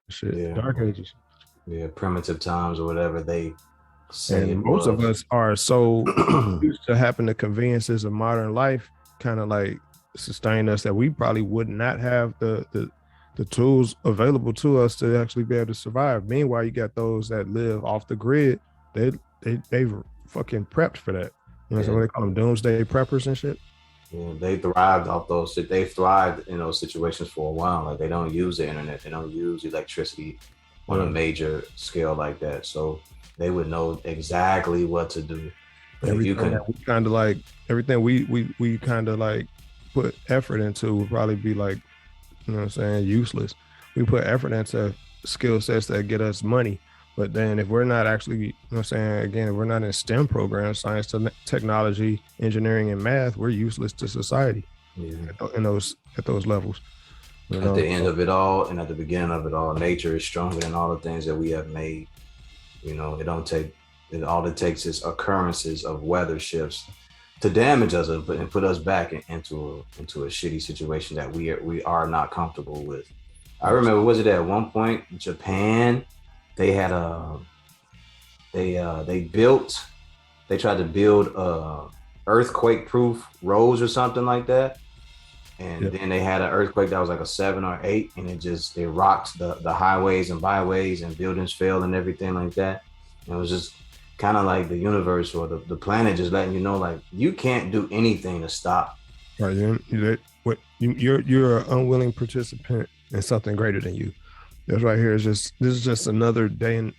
Shit, Yeah. dark ages. Yeah, primitive times or whatever they say And it most of was. us are so used to having the conveniences of modern life kind of like sustain us that we probably would not have the tools available to us to actually be able to survive. Meanwhile, you got those that live off the grid. They've fucking prepped for that. You know, so what they call them, doomsday preppers and shit. Yeah, they thrived off those. They thrived in those situations for a while. Like they don't use the internet, they don't use electricity on a major scale like that. So they would know exactly what to do. But if you Everything can, that we kind of like, everything we kind of like put effort into would probably be like, you know what I'm saying, useless. We put effort into skill sets that get us money. But then if we're not actually, you know what I'm saying, again, if we're not in STEM programs, science, technology, engineering, and math, we're useless to society in those at those levels. You know? At the end of it all and at the beginning of it all, nature is stronger than all the things that we have made. You know, all it takes is occurrences of weather shifts to damage us and put us back into a shitty situation that we are not comfortable with. I remember, was it at one point Japan? They had they tried to build earthquake-proof roads or something like that, and then they had an earthquake that was like a 7 or 8, and it rocked the highways and byways, and buildings fell and everything like that. And it was just kind of like the universe or the planet just letting you know, like, you can't do anything to stop. Right, you're an unwilling participant in something greater than you. This right here is this is just another day in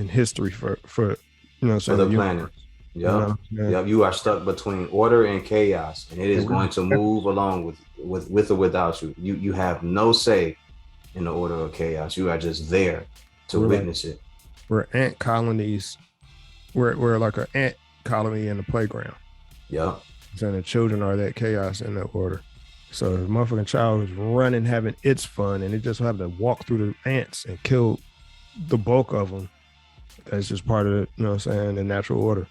history for you know, for the planet. Yep. Yep. You are stuck between order and chaos, and it is going to move along with or without you. You have no say in the order of chaos. You are just there to witness it. We're ant colonies. We're like an ant colony in the playground. Yeah. So the children are that chaos and that order. So the motherfucking child is running, having its fun, and it just happened to walk through the ants and kill the bulk of them. That's just part of the, you know what I'm saying, the natural order.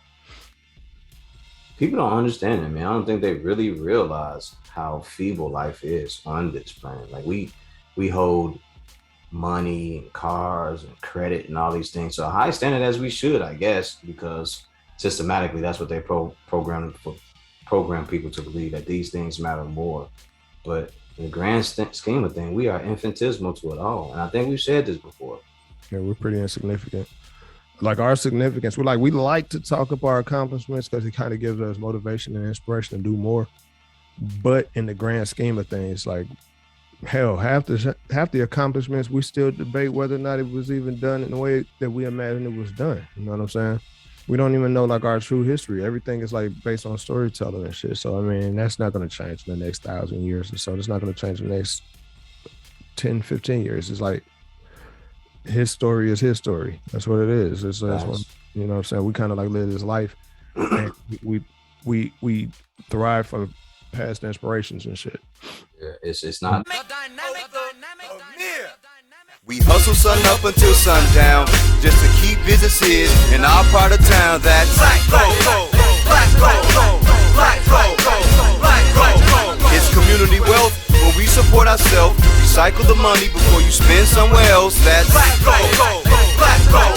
People don't understand it, man. I don't think they really realize how feeble life is on this planet. Like we hold money and cars and credit and all these things to a high standard, as we should, I guess, because systematically that's what they program people to believe, that these things matter more. But in the grand scheme of things, we are infinitesimal to it all. And I think we've said this before. Yeah, we're pretty insignificant. Like our significance, we like to talk about our accomplishments because it kind of gives us motivation and inspiration to do more. But in the grand scheme of things, like, hell, half the accomplishments, we still debate whether or not it was even done in the way that we imagined it was done. You know what I'm saying? We don't even know like our true history. Everything is like based on storytelling and shit. So I mean, that's not going to change in the next 1,000 years or so. It's not going to change in the next 10, 15 years. It's like his story is his story. That's what it is. That's what, you know what I'm saying? We kind of like live this life, and we thrive from past inspirations and shit. Yeah, it's not. We hustle sun up until sundown just to keep businesses in our part of town. That's black gold, black gold, black gold, black gold. It's community wealth where we support ourselves. Recycle the money before you spend somewhere else. That's black gold, black gold,